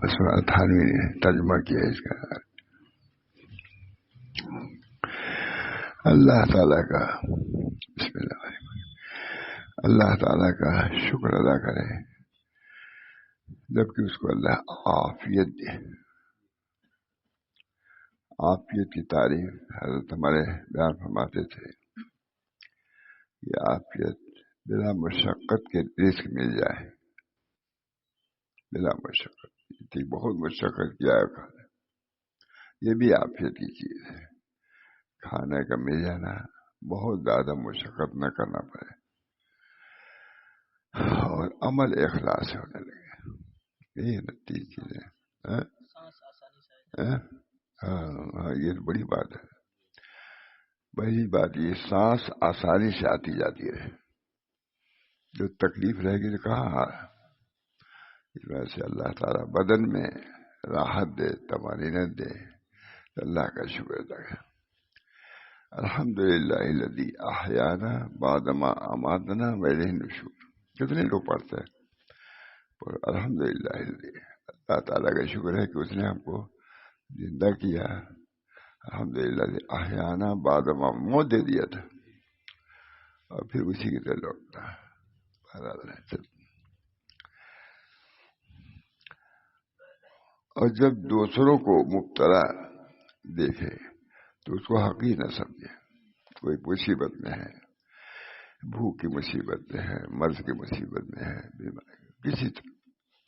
بس تھانوی نے ترجمہ کیا اس کا. اللہ تعالیٰ کا بسم اللہ اللہ تعالیٰ کا شکر ادا کرے جبکہ اس کو اللہ عافیت دے. عافیت کی تعریف حضرت ہمارے بیان فرماتے تھے کہ عافیت بلا مشقت کے رزق مل جائے. بلا مشقت بہت مشقت کیا ہے یہ بھی عافیت کی چیز ہے. کھانے کا مل جانا بہت زیادہ مشقت نہ کرنا پڑے اور عمل اخلاص سے ہونے لگے. یہ نتیجی چیزیں ہاں یہ بڑی بات ہے. بڑی بات یہ سانس آسانی سے آتی جاتی ہے. جو تکلیف رہے گی تو کہاں. اس وجہ سے اللہ تعالیٰ بدن میں راحت دے طمانینت دے. اللہ کا شکر ادا کرے. الحمدللہ الذی احیانا بعد ما اماتنا والیہ النشور. کتنے لوگ پڑھتے ہیں اور الحمدللہ الذی. اللہ تعالیٰ کا شکر ہے کہ اس نے ہم کو زندہ کیا. الحمدللہ الذی احیانا بعد ما موت دے دیا تھا اور پھر اسی کی طرح لوٹنا. اور جب دوسروں کو مبتلا دیکھے تو اس کو حقیر نہ سمجھے. کوئی مصیبت میں ہے, بھوک کی مصیبت میں ہے, مرض کی مصیبت میں ہے, بیماری کسی طرح,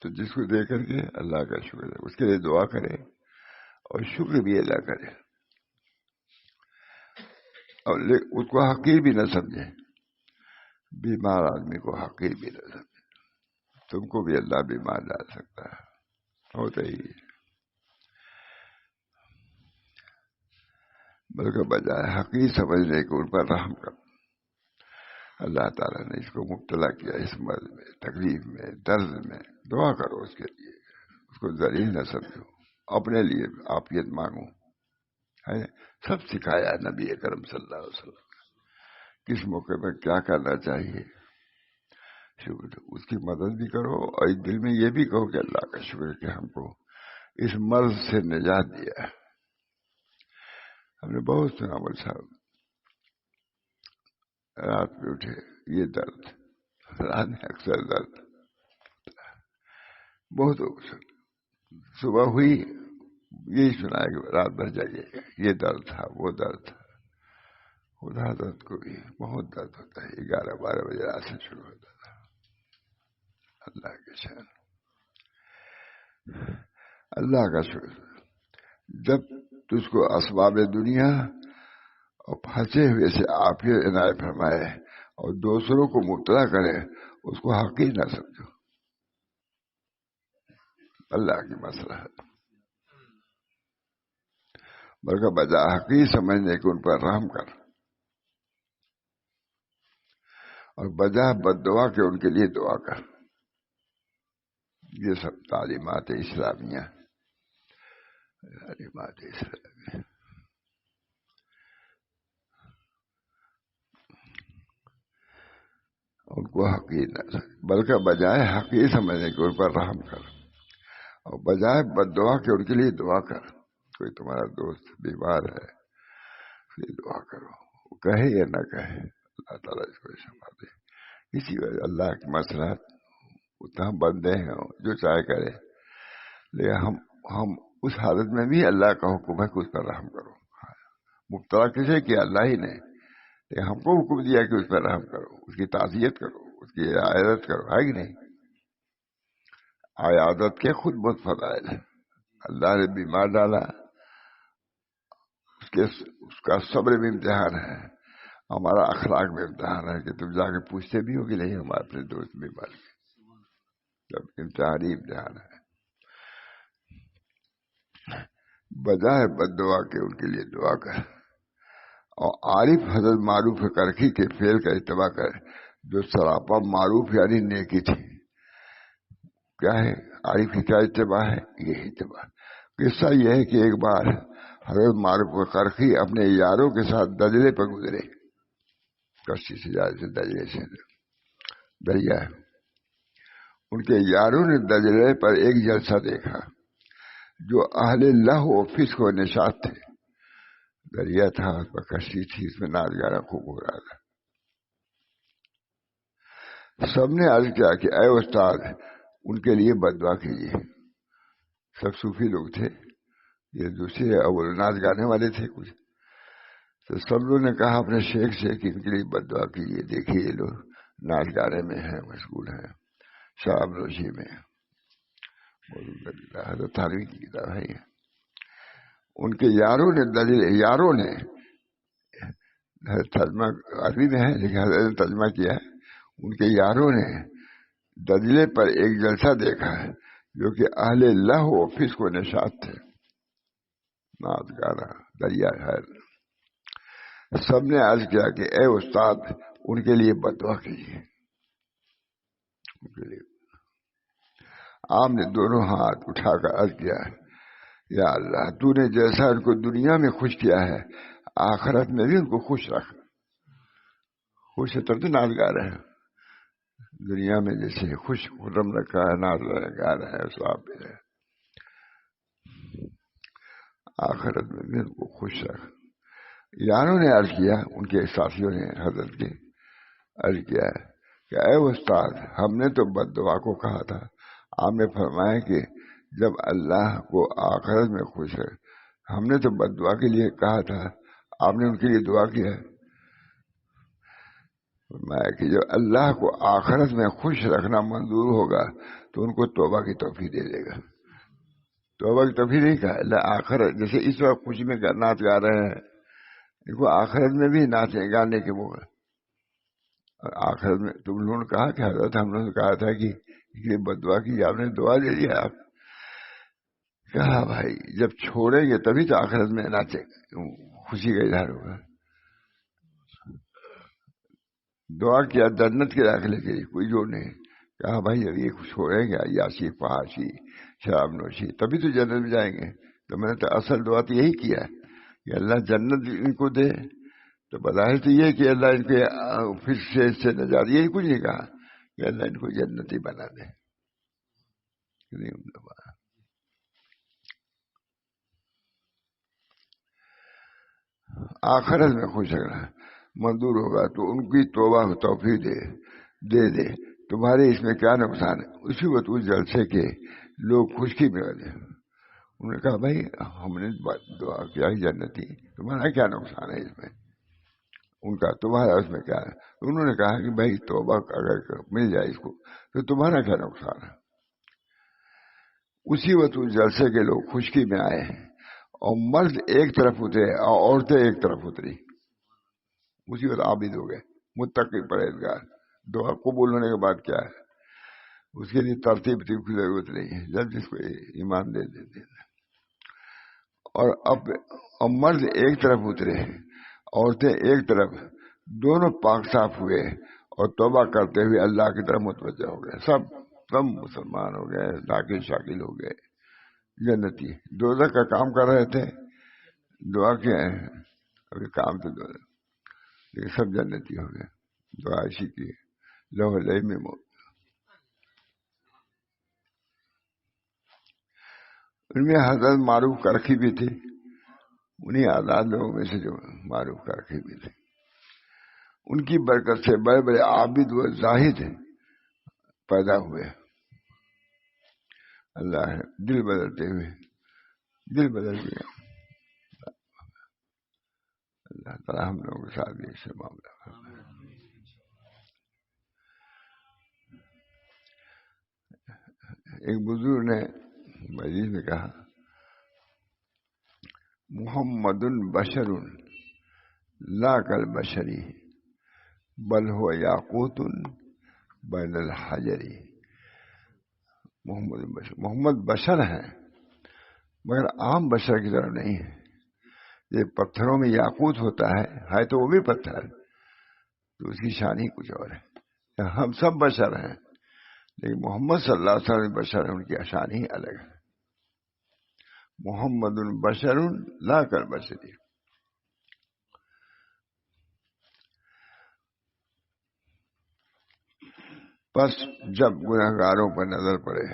تو جس کو دیکھ کر کے اللہ کا شکر ہے اس کے لیے دعا کرے اور شکر بھی ادا کرے اور اس کو حقیر بھی نہ سمجھے. بیمار آدمی کو حقیر بھی نہ سمجھے. تم کو بھی اللہ بیمار ڈال سکتا ہے, ہوتا ہی ہے. بلکہ بجائے حقیر سمجھنے کو ان پر رحم کر. اللہ تعالیٰ نے اس کو مبتلا کیا اس مرض میں, تکلیف میں, درد میں. دعا کرو اس کے لیے, اس کو ذلیل نہ سمجھو, اپنے لیے عافیت مانگو. سب سکھایا نبی کرم صلی اللہ علیہ وسلم کس موقع پر کیا کرنا چاہیے. شکر اس کی مدد بھی کرو اور اس دل میں یہ بھی کہو کہ اللہ کا شکر ہے کہ ہم کو اس مرض سے نجات دیا ہے. ہم نے بہت سنا مول صاحب رات میں اٹھے یہ درد, رات میں اکثر درد بہت. صبح ہوئی یہی سنا کہ رات بھر جاگے یہ درد تھا وہ درد تھا. خدا درد کو بھی بہت درد ہوتا ہے. 11-12 بجے رات سے شروع ہوتا تھا. اللہ کے شان, اللہ کا شکر. جب تجھ کو اسباب دنیا اور پھنسے ہوئے سے عافیت عنایت فرمائے اور دوسروں کو مبتلا کرے اس کو حقیر نہ سمجھو. اللہ کی مصلحت بلکہ بجائے حقیر سمجھنے کے ان پر رحم کر اور بجائے بد دعا کے ان کے لیے دعا کر. یہ سب تعلیمات اسلامیہ. تعلیمات اسلامیہ ان کو حقیر نہ سمجھ بلکہ بجائے حقیر سمجھنے کے ان پر رحم کر اور بجائے بد دعا کے ان کے لیے دعا کر. کوئی تمہارا دوست بیمار ہے اس لیے دعا کرو, وہ کہے یا نہ کہے اللہ تعالیٰ اس کو شفا دے. اسی وجہ اللہ کی مصلحت اتنا ہم بندے ہیں جو چاہے کرے, لیکن ہم اس حالت میں بھی اللہ کا حکم ہے کہ اس پر رحم کرو. مبتلا کسے کیا؟ اللہ ہی نے, لیکن ہم کو حکم دیا کہ اس پر رحم کرو, اس کی تعزیت کرو, اس کی عیادت کرو, ہے کہ نہیں؟ عیادت کے خود بہت فضائل ہے. اللہ نے بیمار ڈالا, اس کا صبر بھی امتحان ہے, ہمارا اخلاق میں امتحان ہے کہ تم جا کے پوچھتے بھی ہو کہ نہیں ہمارے اپنے دوست بیمار کے. جب امتحانی امتحان ہے. بجائے بد دعا کے ان کے لیے دعا کر اور عارف حضرت معروف کرخی کے فعل کا اتباع کر جو سراپا معروف یعنی نیکی تھی. کیا ہے عارف کی کیا اتباع ہے؟ یہ اتباع. قصہ یہ ہے کہ ایک بار حضرت معروف کرخی اپنے یاروں کے ساتھ دجلے پر گزرے. کشتی سے جا سے دجلے سے دریا. ان کے یاروں نے دجلے پر ایک جلسہ دیکھا. جو اہل لہو و فسق و نشاط تھے. دریا تھا، اس پر کشتی تھی، اس میں ناچ گانا خوب ہو رہا تھا. سب نے عرض کیا کہ اے استاد ان کے لیے بد دعا کیجیے. سب صوفی لوگ تھے، یہ دوسرے اول ناچ گانے والے تھے کچھ. تو سب لوگوں نے کہا اپنے شیخ سے کہ ان کے لیے بد دعا کیجیے، دیکھیے یہ لوگ ناچ گانے میں ہیں، مشغول ہیں، شراب نوشی میں. حضرت تھانوی کی کتاب ہے یہ. ان کے یاروں نے ترجمہ عربی میں ہے لیکن حضرت نے ترجمہ کیا ہے. ان کے یاروں نے دجلے پر ایک جلسہ دیکھا ہے جو کہ اہل لہو و فسق و نشاط تھے، ناچ گانا دریا ہے. سب نے عرض کیا کہ اے استاد ان کے لیے بد دعا کیجیے. آپ نے دونوں ہاتھ اٹھا کر عرض کیا یا اللہ تو نے جیسا ان کو دنیا میں خوش کیا ہے آخرت میں بھی ان کو خوش رکھ. خوش ہے تب تو ناچ گا رہے ہیں. دنیا میں جیسے خوش خرم رکھا ہے، ناچ گا رہے ہیں، سواب بھی ہے، آخرت میں بھی ان کو خوش رکھ. یاروں نے عرض کیا، ان کے ساتھیوں نے حضرت کے عرض کیا کہ اے استاد ہم نے تو بد دعا کو کہا تھا، آپ نے فرمایا کہ جب اللہ کو آخرت میں خوش ہے. ہم نے تو بد دعا کے لیے کہا تھا، آپ نے ان کے لیے دعا کیا ہے. فرمایا کہ جب اللہ کو آخرت میں خوش رکھنا منظور ہوگا تو ان کو توبہ کی توفیق دے دے گا. توبہ کی توفیق نہیں کہا اللہ آخرت، جیسے اس وقت خوشی میں ناچ گا رہے ہیں، ان کو آخرت میں بھی ناچے گانے کے موقع. اور آخرت میں تم لوگوں نے کہا کہ حضرت ہم لوگوں نے کہا تھا کہ یہ بد دعا کی، آپ نے دعا دے دیا. آپ کہا بھائی جب چھوڑیں گے تبھی تو آخرت میں ناچے خوشی کا اظہار ہوگا. دعا کیا جنت کے داخلے کے لیے، کوئی جوڑ نہیں. کہا بھائی اب یہ چھوڑیں گے عیاشی فحاشی شراب نوشی تبھی تو جنت میں جائیں گے. تو میں نے تو اصل دعا تو یہی کیا ہے کہ اللہ جنت ان کو دے. تو بظاہر تو یہ کہ اللہ ان کے پھر سے نجات، یہی کچھ نہیں کہا کہ اللہ ان کو جنتی بنا دے. آخرت میں خوش رہنا منظور ہوگا تو ان کی توبہ توفیق دے. تمہارے اس میں کیا نقصان ہے؟ اسی وقت اس جلسے کے لوگ خشکی میں رہے. انہوں نے کہا بھائی ہم نے دعا کیا ہی جنتی، تمہارا کیا نقصان ہے اس میں؟ ان کا تمہارا اس میں کیا ہے؟ انہوں نے کہا کہ بھائی توبہ اگر مل جائے اس کو تو تمہارا کیا نقصان ہے؟ اسی وقت اس جلسے کے لوگ خشکی میں آئے اور مرد ایک طرف اترے اور عورتیں ایک طرف اتری. اسی وقت عابد ہو گئے، متقی پرہیزگار. دعا قبول ہونے کے بعد کیا ہے اس کے لیے ترتیب کی ضرورت نہیں ہے، جب جس کو ایمان دے دیتے. اور اب مرد ایک طرف اترے، عورتیں ایک طرف، دونوں پاک صاف ہوئے اور توبہ کرتے ہوئے اللہ کی طرف متوجہ ہو گئے. سب مسلمان ہو گئے، داخل شاکل ہو گئے، جنتی. دوزخ کا کام کر رہے تھے، دعا کیا ہے ابھی کام تو دوزخ، لیکن سب جنتی ہو گئے. دعا اسی کی لوہ لئی میں ان میں حضرت معروف کرخی بھی تھی، انہیں آزاد لوگوں میں سے جو معروف کرخی بھی تھے. ان کی برکت سے بڑے بڑے عابد و زاہد پیدا ہوئے. اللہ ہے دل بدل گیا. اللہ تعالیٰ ہم لوگوں کے ساتھ بھی اس سے معاملہ کرنا. ایک بزرگ نے مجلس میں کہا محمد بشر لا کالبشری بل هو یاقوت بین الحجری. محمد بشر ہے مگر عام بشر کی طرح نہیں ہے. یہ پتھروں میں یاقوت ہوتا ہے تو وہ بھی پتھر، تو اس کی شان ہی کچھ اور ہے. ہم سب بشر ہیں لیکن محمد صلی اللہ علیہ وسلم بشر ہیں، ان کی شان ہی الگ ہے. محمد بشر لا کالبشری. بس جب گناہگاروں پر نظر پڑے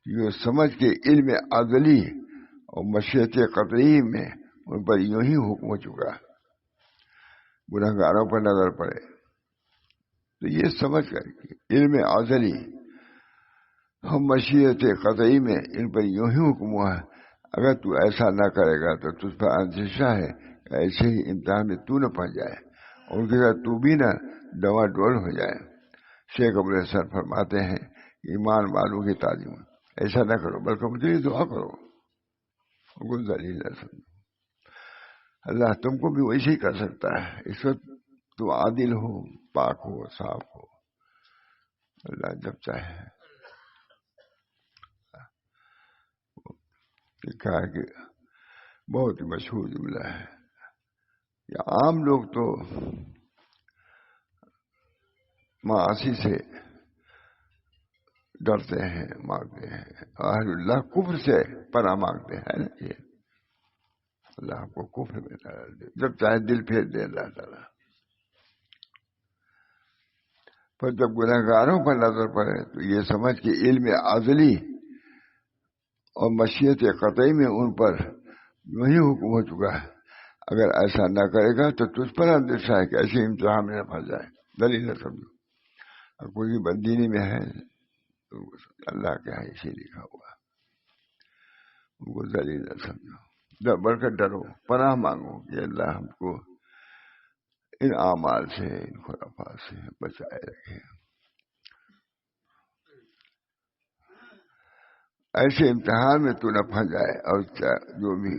یہ سمجھ کے علم ازلی اور مشیت قطعی میں ان پر یوں ہی حکم ہو چکا ہے، گنہگاروں پر نظر پڑے تو یہ سمجھ کر کہ علم ازلی ہم مشیت قطعی میں ان پر یوں ہی حکم ہوا ہے، اگر تو ایسا نہ کرے گا تو تجھ پر اندیشہ ہے کہ ایسے ہی امتحان میں تو نہ پھنس جائے اور ان کے ساتھ تو بھی نہ ڈوا ڈول ہو جائے۔ شیخ ابو الحسن فرماتے ہیں ایمان والوں کی تعلیم ایسا نہ کرو بلکہ مجھے دعا کرو، ان کو ذلیل نہ سمجھو۔ اللہ تم کو بھی ویسے ہی کر سکتا ہے، اس وقت تو عادل ہو، پاک ہو، صاف ہو، اللہ جب چاہے۔ لکھا ہے کہ بہت ہی مشہور جملہ ہے کہ عام لوگ تو معاصی سے ڈرتے ہیں، مانگتے ہیں، اہل اللہ کفر سے پناہ مانگتے ہیں نا، یہ اللہ کو کفر میں نہ ڈالے، جب چاہے دل پھیر دے اللہ تعالیٰ۔ پر جب گنہگاروں پر نظر پڑے تو یہ سمجھ کہ علم ازلی اور مشیت قطعی میں ان پر وہی حکم ہو چکا ہے، اگر ایسا نہ کرے گا تو تجھ پر اندیشہ ہے کہ ایسے امتحان میں نہ پھنس جائے، دلیل نہ سمجھو۔ اور کوئی بددینی میں ہے تو اللہ کے یہاں اسی لکھا ہوا، ان کو دلیل نہ سمجھو، بڑھ کر ڈرو، پناہ مانگو کہ اللہ ہم کو ان اعمال سے، ان خرافات سے بچائے رکھے، ایسے امتحان میں تو نہ پھنس جائے۔ اور جو بھی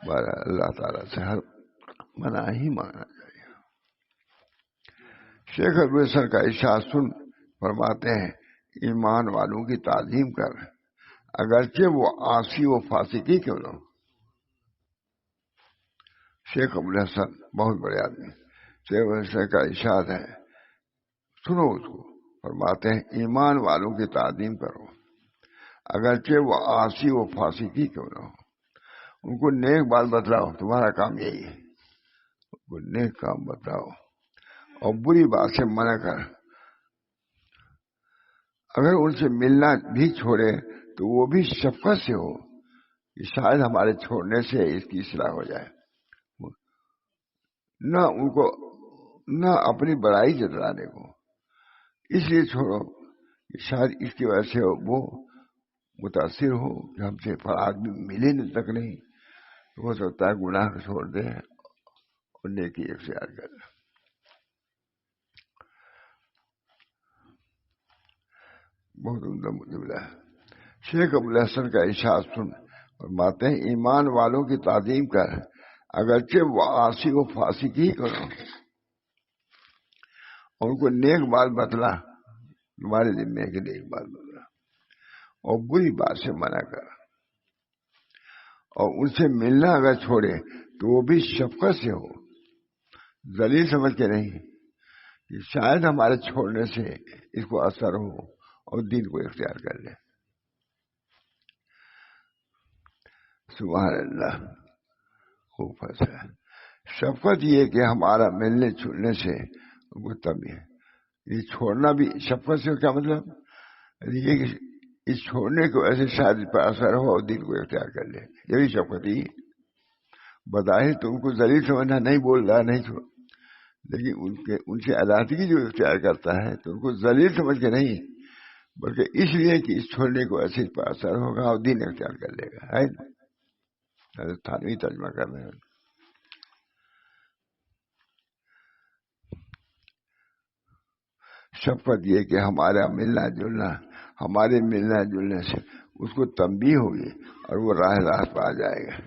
اللہ تعالیٰ سے ہر منع ہی مانگنا چاہیے۔ شیخ ابو الحسن کا ارشاد سن فرماتے ہیں ایمان والوں کی تعظیم کر، اگرچہ وہ عاصی و فاسقی کیوں نہ ہو۔ شیخ ابو الحسن بہت بڑے آدمی، شیخ ابو الحسن کا ارشاد ہے، سنو اس کو، فرماتے ہیں ایمان والوں کی تعظیم کرو اگرچہ وہ عاصی و فاسقی کیوں نہ ہو۔ ان کو نیک بات بتلاؤ، تمہارا کام یہی ہے، ان کو نیک کام بتلاؤ اور بری بات سے منع کر۔ اگر ان سے ملنا بھی چھوڑے تو وہ بھی شفقت سے ہو کہ شاید ہمارے چھوڑنے سے اس کی اصلاح ہو جائے، نہ ان کو نہ اپنی بڑائی جتلانے کو، اس لیے چھوڑو کہ شاید اس کی وجہ سے وہ متاثر ہو کہ ہم سے آدمی ملے تک نہیں، ہو سکتا ہے گناہ کو چھوڑ دے اور نیکی اختیار کر۔ بہت عمدہ جملہ ہے۔ شیخ ابو الحسن کا ارشاد سن فرماتے ہیں ایمان والوں کی تعظیم کر، اگرچہ وہ عاصی و فاسقی کرو، اور ان کو نیک بات بتلا، تمہارے ذمہ ہے کہ نیک بات بتلا اور بری بات سے منع کر، اور ان سے ملنا اگر چھوڑے تو وہ بھی شفقت سے ہو، ذلیل سمجھ کے نہیں کہ شاید ہمارے چھوڑنے سے اس کو اثر ہو اور دین کو اختیار کر لے۔ سبحان اللہ، خوب فیصلہ۔ شفقت یہ کہ ہمارا ملنے چھوڑنے سے وہ تب ہے، یہ چھوڑنا بھی شفقت سے کیا مطلب؟ یہ کہ اس چھوڑنے کو ایسے شاید پر اثر ہو اور دین کو اختیار کر لے، یہ بھی شفقت ہی۔ بظاہر تو ان کو ذلیل سمجھنا، نہیں بول رہا نہیں چھوڑ، لیکن ان سے علیحدگی جو اختیار کرتا ہے تو ان کو ذلیل سمجھ کے نہیں، بلکہ اس لیے کہ اس چھوڑنے کو ایسے پر اثر ہوگا اور دین اختیار کر لے گا، ہے تھانوی ترجمہ کر رہے ہیں۔ شفقت یہ کہ ہمارے ملنا جلنے سے اس کو تنبیہ ہوگی اور وہ راہ راست پہ آ جائے گا۔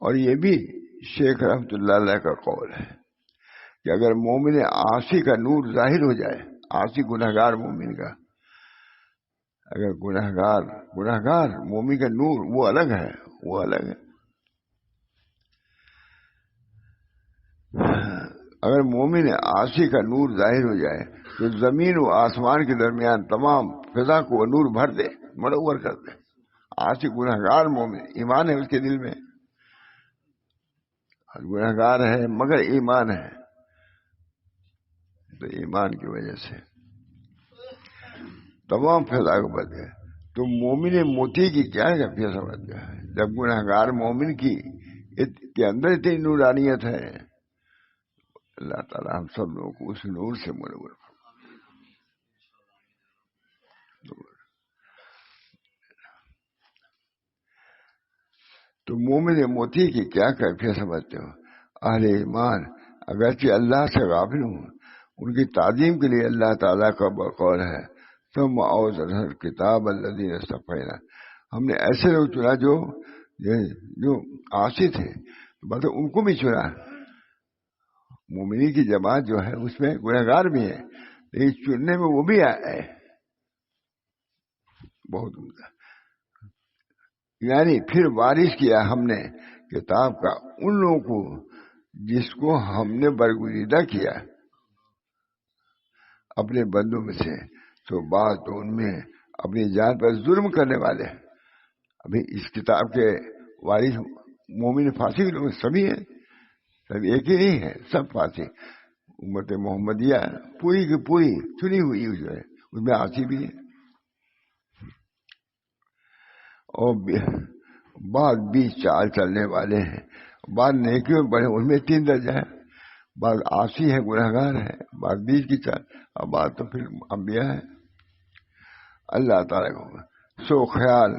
اور یہ بھی شیخ رحمۃ اللہ علیہ کا قول ہے کہ اگر مومن عاصی کا نور ظاہر ہو جائے، عاصی گنہگار مومن کا، اگر گنہگار مومن کا نور وہ الگ ہے، وہ الگ ہے۔ اگر مومن عاصی کا نور ظاہر ہو جائے تو زمین و آسمان کے درمیان تمام فضا کو وہ نور بھر دے، منور کر دے۔ عاصی گنہگار مومن، ایمان ہے اس کے دل میں، گنہگار ہے مگر ایمان ہے، تو ایمان کی وجہ سے تمام فضا کو بھر دے۔ تو مومن موتی کی کیا کیفیت سمجھتے ہیں جب گنہگار مومن کی کے اندر اتنی نورانیت ہے. اللہ تعالیٰ ہم سب لوگوں کو اس نور سے منور. تو مومن موتی کی کیا کیفیت سمجھتے ہو؟ اہل ایمان اگرچہ اللہ سے غافل ہوں، ان کی تعظیم کے لیے اللہ تعالیٰ کا بقول ہے ثم اوضح کتاب الذین اصطفینا. ہم نے ایسے لوگ چنا جو عاصی تھے، مطلب ان کو بھی چنا. مومنی کی جماعت جو ہے اس میں گنہگار بھی ہے، لیکن چننے میں وہ بھی آئے. بہت عمدہ. یعنی پھر وارث کیا ہم نے کتاب کا ان لوگوں کو جس کو ہم نے برگزیدہ کیا اپنے بندوں میں سے. تو بعض تو ان میں اپنی جان پر ظلم کرنے والے ہیں. ابھی اس کتاب کے وارث مومن فاسق لوگ سبھی ہیں، سب ایک ہی نہیں ہے، سب فاسق. امت محمدیہ پوری کی پوری چنی ہوئی جو ہے اس میں عاصی بھی ہے. اور بعض بیچ چال چلنے والے ہیں، بعض نیکیوں میں بڑھے، ان میں 3 درجہ ہے. بعض عاصی ہے، گنہگار ہے، بعض بیچ کی چال، اور بعض تو پھر انبیاء ہے. اللہ تعالیٰ کو سو خیال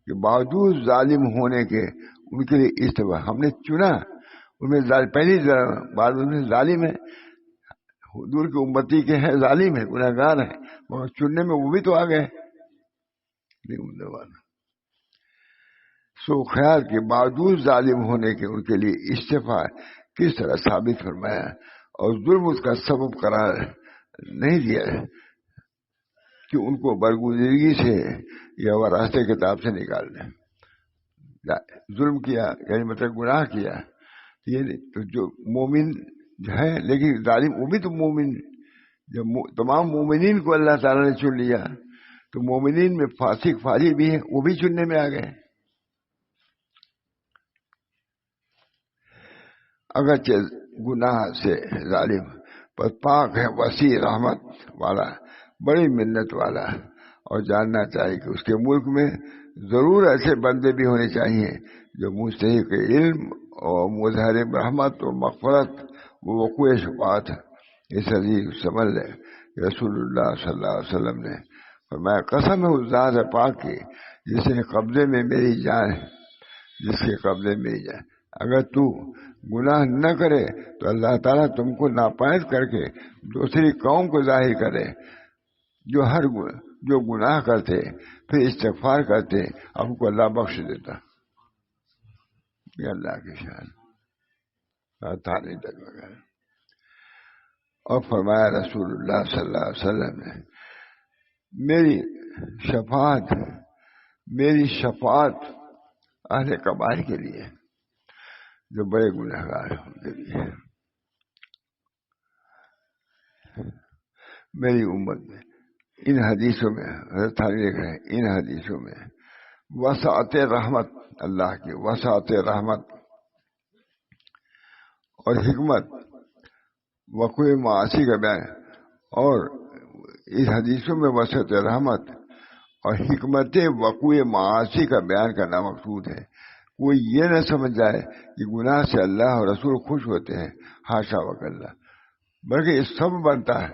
کہ باوجود ظالم ہونے کے ان کے لیے استوا ہم نے چنا. ان میں پہلی بعض ان میں ظالم ہے، حضور کی امتی کے ہیں، ظالم ہے، گنہگار ہے، مگر چننے میں وہ بھی تو آ گئے. سو خیال کے باوجود ظالم ہونے کے ان کے لیے استفا کس طرح ثابت فرمایا اور ظلم اس کا سبب قرار نہیں دیا ہے کہ ان کو برگزیدگی سے یا وراثت کتاب سے نکال دیں. ظلم کیا یعنی مطلب گناہ کیا، یہ تو جو مومن ہے لیکن ظالم وہ بھی تو مومن. جب تمام مومنین کو اللہ تعالیٰ نے چن لیا تو مومنین میں فاسق فاجر بھی ہیں، وہ بھی چننے میں آ گئے. اگرچہ گناہ سے ظالم پر پاک ہے، وسیع رحمت والا، بڑی منت والا. اور جاننا چاہیے کہ اس کے ملک میں ضرور ایسے بندے بھی ہونے چاہیے جو مستحق علم اور مظہر رحمت و مغفرت و وقوع شفاعت. اس حدیث سمجھ لے رسول اللہ صلی اللہ علیہ وسلم نے فرمایا قسم ہے اس ذات پاک کی جس کے قبضے میں میری جان ہے، جس کے قبضے میں میری جان. اگر تو گناہ نہ کرے تو اللہ تعالیٰ تم کو ناپائد کر کے دوسری قوم کو ظاہر کرے جو گناہ کرتے پھر استغفار کرتے، اب کو اللہ بخش دیتا. یہ اللہ کی شان تھانی تک وغیرہ. اور فرمایا رسول اللہ صلی اللہ علیہ وسلم نے میری شفاعت اہل کبائر کے لیے جو بڑے گنہگار ہیں ان کے لیے. میری امت میں ان حدیثوں میں حضرت تھانی لکھ رہے ہیں، ان حدیثوں میں وسعت رحمت، اللہ کی وسعت رحمت اور حکمت وقوع معاشی کا بیان. اور اس حدیثوں میں وسعت رحمت اور حکمت وقوع معاشی کا بیان کرنا مقصود ہے. کوئی یہ نہ سمجھ جائے کہ گناہ سے اللہ اور رسول خوش ہوتے ہیں، حاشا وکلا، بلکہ یہ سب بنتا ہے.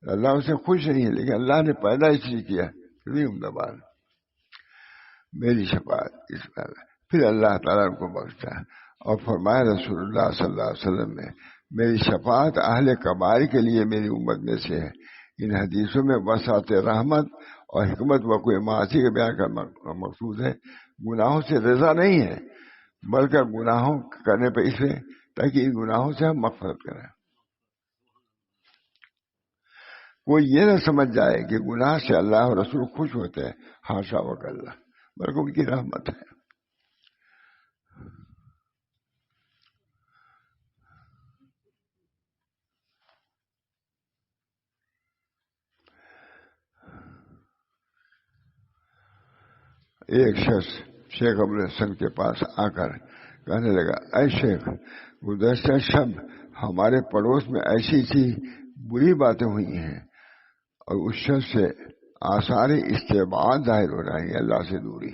اللہ اسے خوش نہیں ہے لیکن اللہ نے پیدا اس لیے کیا. میری شفاعت اس پر پھر اللہ تعالیٰ ان کو بخشتا ہے. اور فرمایا رسول اللہ صلی اللہ علیہ وسلم نے میری شفاعت اہل کبائر کے لیے میری امت میں سے ہے. ان حدیثوں میں وسعت رحمت اور حکمت وقوع معاشی کے بیان کا مقصود ہے گناہوں سے رضا نہیں ہے، بلکہ گناہوں کرنے پر اس لیے تاکہ ان گناہوں سے ہم مغفرت کریں. کوئی یہ نہ سمجھ جائے کہ گناہ سے اللہ اور رسول خوش ہوتے ہیں، حاشا وکلا، بلکہ ان کی رحمت ہے. ایک شخص شیخ ابوالحسن کے پاس آ کر کہنے لگا اے شیخ، گزشتہ شب ہمارے پڑوس میں ایسی بری باتیں ہوئی ہیں. اور اس شخص سے آثار استبعاد ظاہر ہو رہا ہے، اللہ سے دوری۔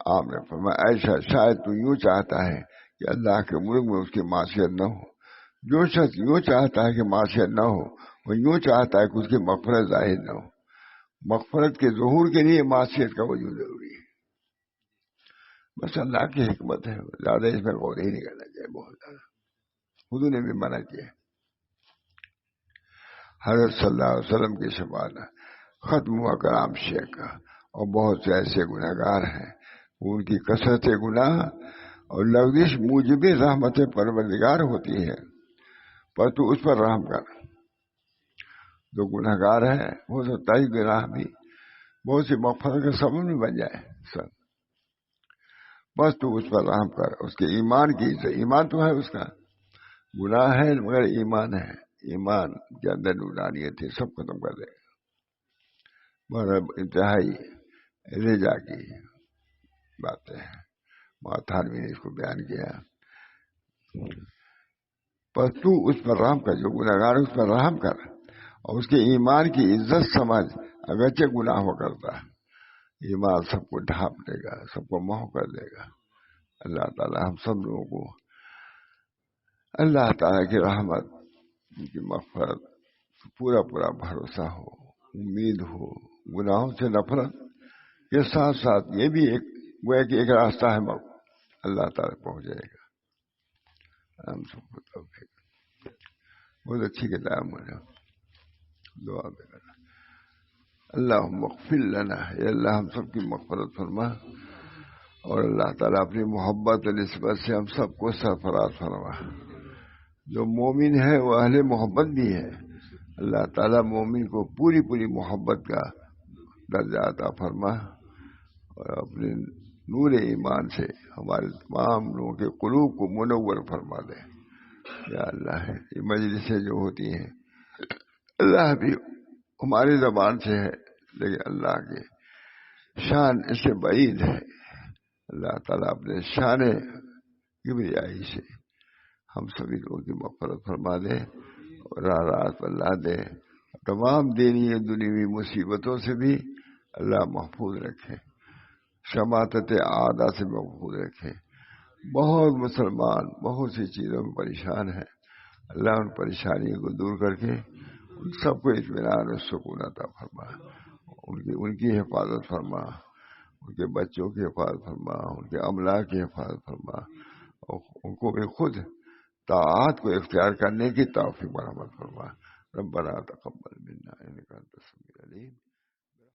آپ نے فرمایا ایسا شاید تو یوں چاہتا ہے کہ اللہ کے ملک میں اس کی معصیت نہ ہو، جو شخص یوں چاہتا ہے کہ معصیت نہ ہو وہ یوں چاہتا ہے کہ اس کی مغفرت ظاہر نہ ہو۔ مغفرت کے ظہور کے لیے معصیت کا وجود ضروری ہے۔ بس اللہ کی حکمت ہے، زیادہ اس میں غور ہی نہیں کرنا چاہیے، بہت زیادہ۔ حضور نے بھی منع کیا۔ حضرت صلی اللہ علیہ وسلم کی شفاعت ختم ہوا کرام شیخ کا، اور بہت سے ایسے گناہ گار ہیں ان کی کثرت گناہ اور لغزش موجب رحمت پروردگار ہوتی ہے، پر تو اس پر رحم کر۔ جو گناہ گار ہے ہو سکتا ہے گناہ بھی بہت سی مغفرت کا سبب بھی بن جائے سر، بس تو اس پر رحم کر۔ اس کے ایمان کی ایمان تو ہے، اس کا گناہ ہے مگر ایمان ہے، ایمان کے اندر نورانیت ہے، سب ختم کر دے گا۔ مگر انتہائی رجا کی باتیں ہیں، تھانوی نے اس کو بیان کیا۔ پر تو اس پر رحم کر، جو گناہ گار اس پر رحم کر، اور اس کے ایمان کی عزت سمجھ، اگرچہ گناہ ہو کرتا ہے ایمان سب کو ڈھانپ دے گا، سب کو محو کر دے گا۔ اللہ تعالی ہم سب لوگوں کو اللہ تعالیٰ کی رحمت، ان کی مغفرت پورا پورا بھروسہ ہو، امید ہو، گناہوں سے نفرت کے ساتھ ساتھ یہ بھی وہ کہ ایک راستہ ہے اللہ تعالیٰ پہنچ جائے گا۔ ہم سب کو توفیق۔ بہت اچھی کتاب مجھے دعا میں کرنا۔ اللہم اغفر لنا، یا اللہ ہم سب کی مغفرت فرما، اور اللہ تعالیٰ اپنی محبت و نسبت سے ہم سب کو سرفراز فرما۔ جو مومن ہے وہ اہل محبت بھی ہے، اللہ تعالیٰ مومن کو پوری پوری محبت کا درجہ عطا فرما، اور اپنے نور ایمان سے ہمارے تمام لوگوں کے قلوب کو منور فرما دے۔ یا اللہ یہ مجلسیں جو ہوتی ہیں اللہ بھی ہماری زبان سے ہے، لیکن اللہ کے شان اس سے بعید ہے۔ اللہ تعالیٰ اپنے شان کبریائی سے ہم سبھی لوگوں کی مغفرت فرما دے، اور راحت پر لا دے، تمام دینی دنیوی مصیبتوں سے بھی اللہ محفوظ رکھے، شماتت اعداء سے محفوظ رکھے۔ بہت مسلمان بہت سی چیزوں میں پریشان ہیں، اللہ ان پریشانیوں کو دور کر کے ان سب کو اطمینان اور سکون عطا فرما، ان کی حفاظت فرما، ان کے بچوں کی حفاظت فرما، ان کے املاک کی حفاظت فرما، اور ان کو بھی خود طاعات کو اختیار کرنے کی توفیق مرحمت فرما۔ ربنا تقبل منا انک انت السمیع العلیم۔